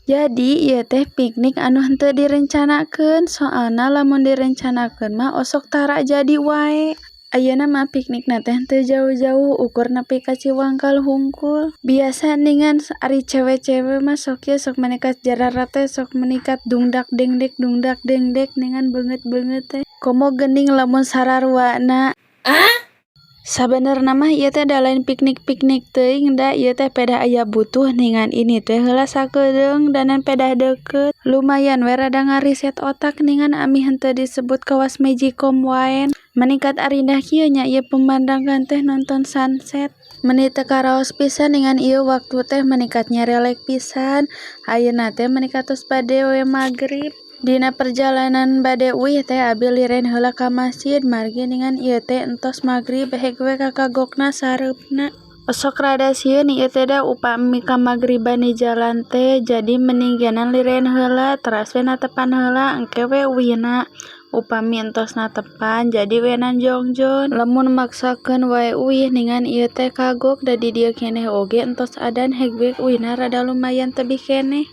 Jadi ieu teh piknik anu henteu direncanakeun, soalna lamun direncanakeun mah osok tara jadi wae. Ayeuna mah piknikna teh teu jauh-jauh ukur nepi ka Ciwangkal hungkul. Biasa ningan ari cewe-cewe mah sok meunikat jarara teh sok meunikat dungdak dengdek ningan beungeut-beungeut teh. Komo geuning lamun sararwana. Sabenerna mah ieu teh da lain piknik-piknik teuing da ieu teh pedah aya butuh ningan ini teh heula sakedeung danan pedah deukeut. Lumayan we rada ngariset otak ningan ami henteu disebut kawas Magicom wae. Meningkat arindah kieu nya ieu pemandangan teh nonton sunset. Meuni teu karaos pisan ningan ieu waktu teh meningkat nyarelek pisan. Ayeuna teh meningkat tos bade we magrib. Dina perjalanan bade uih teh abi lireun heula ka masjid margi ningan ieu teh entos magrib heg we kakagokna sareupna. Osok rada sieun ieu teh da upami kamagriban di jalan teh jadi meninggianan lireun heula teras we natepan heula engke we uihna. Upami entos natepan jadi we nanjongjon. Lamun maksakeun wae uih ningan ieu teh kagok da di dieu keneh oge entos adan heg we uihna rada lumayan tebih keneh.